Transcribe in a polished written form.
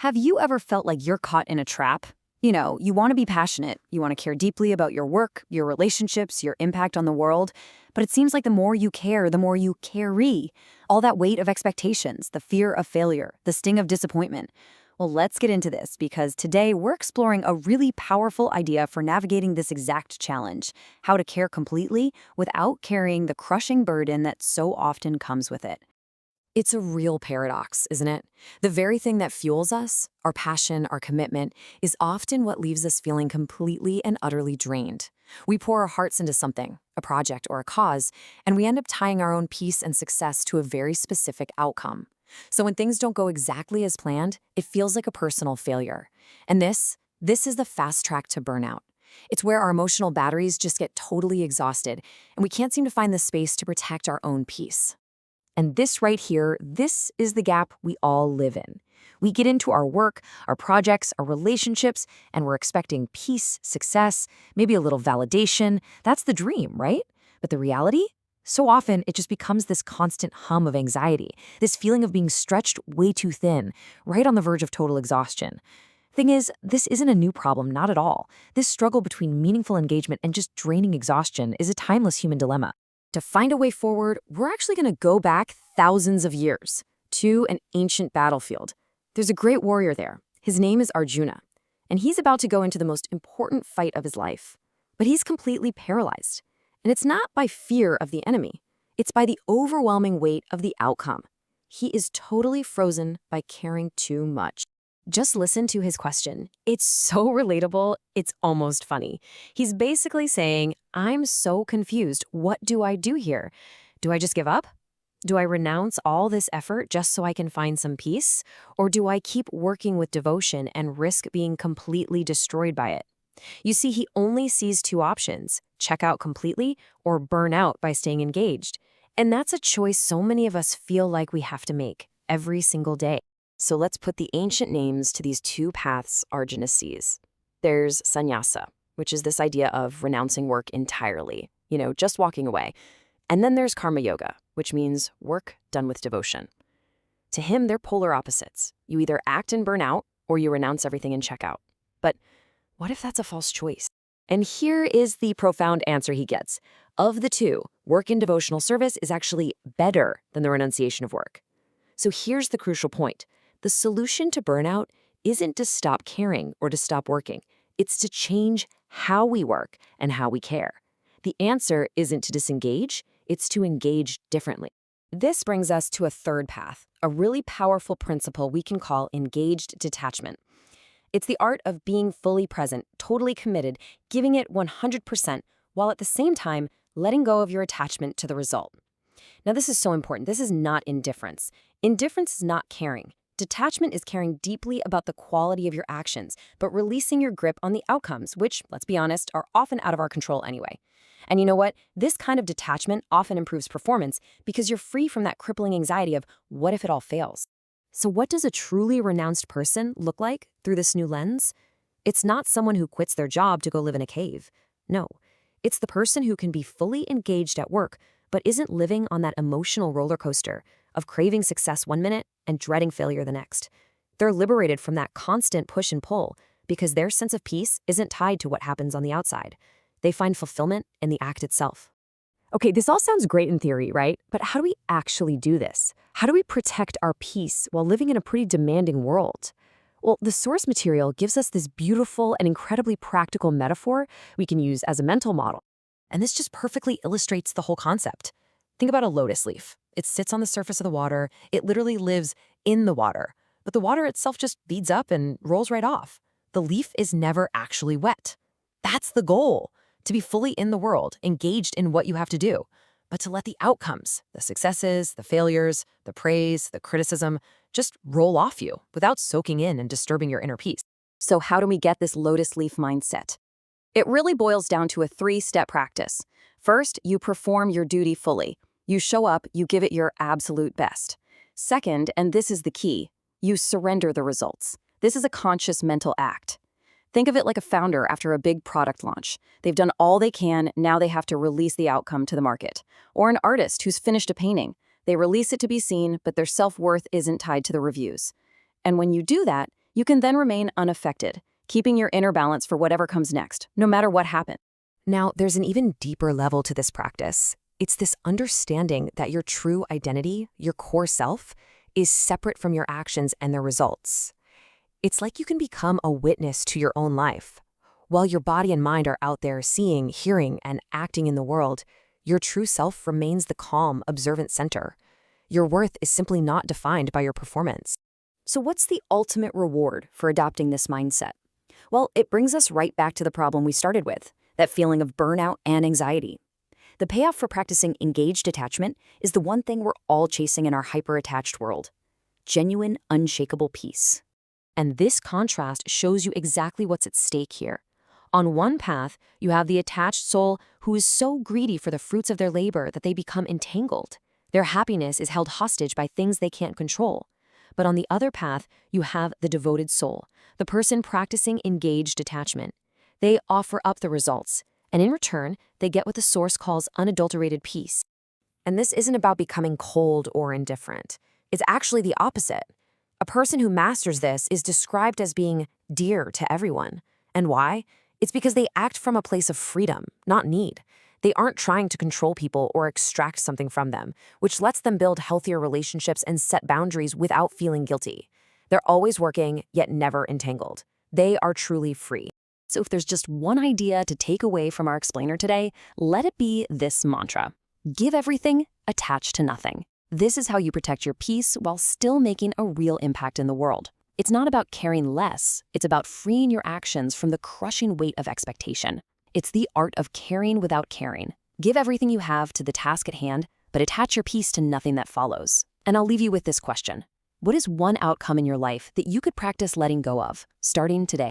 Have you ever felt like you're caught in a trap? You want to be passionate, you want to care deeply about your work, your relationships, your impact on the world, but it seems like the more you care, the more you carry. All that weight of expectations, the fear of failure, the sting of disappointment. Well, let's get into this because today we're exploring a really powerful idea for navigating this exact challenge: how to care completely without carrying the crushing burden that so often comes with it. It's a real paradox, isn't it? The very thing that fuels us, our passion, our commitment, is often what leaves us feeling completely and utterly drained. We pour our hearts into something, a project or a cause, and we end up tying our own peace and success to a very specific outcome. So when things don't go exactly as planned, it feels like a personal failure. And this is the fast track to burnout. It's where our emotional batteries just get totally exhausted, and we can't seem to find the space to protect our own peace. And this right here, this is the gap we all live in. We get into our work, our projects, our relationships, and we're expecting peace, success, maybe a little validation. That's the dream, right? But the reality? So often, it just becomes this constant hum of anxiety, this feeling of being stretched way too thin, right on the verge of total exhaustion. Thing is, this isn't a new problem, not at all. This struggle between meaningful engagement and just draining exhaustion is a timeless human dilemma. To find a way forward, we're actually going to go back thousands of years to an ancient battlefield. There's a great warrior there. His name is Arjuna, and he's about to go into the most important fight of his life. But he's completely paralyzed. And it's not by fear of the enemy. It's by the overwhelming weight of the outcome. He is totally frozen by caring too much. Just listen to his question. It's so relatable, it's almost funny. He's basically saying, I'm so confused. What do I do here? Do I just give up? Do I renounce all this effort just so I can find some peace? Or do I keep working with devotion and risk being completely destroyed by it? You see, he only sees two options: check out completely or burn out by staying engaged. And that's a choice so many of us feel like we have to make every single day. So let's put the ancient names to these two paths Arjuna sees. There's sannyasa, which is this idea of renouncing work entirely, just walking away. And then there's karma yoga, which means work done with devotion. To him, they're polar opposites. You either act and burn out, or you renounce everything and check out. But what if that's a false choice? And here is the profound answer he gets. Of the two, work in devotional service is actually better than the renunciation of work. So here's the crucial point. The solution to burnout isn't to stop caring or to stop working. It's to change how we work and how we care. The answer isn't to disengage, it's to engage differently. This brings us to a third path, a really powerful principle we can call engaged detachment. It's the art of being fully present, totally committed, giving it 100%, while at the same time letting go of your attachment to the result. Now, this is so important. This is not indifference. Indifference is not caring. Detachment is caring deeply about the quality of your actions, but releasing your grip on the outcomes, which, let's be honest, are often out of our control anyway. And you know what? This kind of detachment often improves performance because you're free from that crippling anxiety of what if it all fails? So what does a truly renounced person look like through this new lens? It's not someone who quits their job to go live in a cave. No, it's the person who can be fully engaged at work, but isn't living on that emotional roller coaster of craving success one minute and dreading failure the next. They're liberated from that constant push and pull because their sense of peace isn't tied to what happens on the outside. They find fulfillment in the act itself. Okay, this all sounds great in theory, right? But how do we actually do this? How do we protect our peace while living in a pretty demanding world? Well, the source material gives us this beautiful and incredibly practical metaphor we can use as a mental model. And this just perfectly illustrates the whole concept. Think about a lotus leaf. It sits on the surface of the water. It literally lives in the water. But the water itself just beads up and rolls right off. The leaf is never actually wet. That's the goal, to be fully in the world, engaged in what you have to do, but to let the outcomes, the successes, the failures, the praise, the criticism, just roll off you without soaking in and disturbing your inner peace. So how do we get this lotus leaf mindset? It really boils down to a 3-step practice. First, you perform your duty fully. You show up, you give it your absolute best. Second, and this is the key, you surrender the results. This is a conscious mental act. Think of it like a founder after a big product launch. They've done all they can, now they have to release the outcome to the market. Or an artist who's finished a painting. They release it to be seen, but their self-worth isn't tied to the reviews. And when you do that, You can then remain unaffected, keeping your inner balance for whatever comes next, no matter what happens. Now, there's an even deeper level to this practice. It's this understanding that your true identity, your core self, is separate from your actions and their results. It's like you can become a witness to your own life. While your body and mind are out there seeing, hearing, and acting in the world, your true self remains the calm, observant center. Your worth is simply not defined by your performance. So what's the ultimate reward for adopting this mindset? Well, it brings us right back to the problem we started with, that feeling of burnout and anxiety. The payoff for practicing engaged detachment is the one thing we're all chasing in our hyper-attached world: genuine, unshakable peace. And this contrast shows you exactly what's at stake here. On one path, you have the attached soul who is so greedy for the fruits of their labor that they become entangled. Their happiness is held hostage by things they can't control. But on the other path, you have the devoted soul, the person practicing engaged detachment. They offer up the results, and in return, they get what the Source calls unadulterated peace. And this isn't about becoming cold or indifferent. It's actually the opposite. A person who masters this is described as being dear to everyone. And why? It's because they act from a place of freedom, not need. They aren't trying to control people or extract something from them, which lets them build healthier relationships and set boundaries without feeling guilty. They're always working, yet never entangled. They are truly free. So if there's just one idea to take away from our explainer today, let it be this mantra: give everything, attach to nothing. This is how you protect your peace while still making a real impact in the world. It's not about caring less, it's about freeing your actions from the crushing weight of expectation. It's the art of caring without caring. Give everything you have to the task at hand, but attach your peace to nothing that follows. And I'll leave you with this question: what is one outcome in your life that you could practice letting go of, starting today?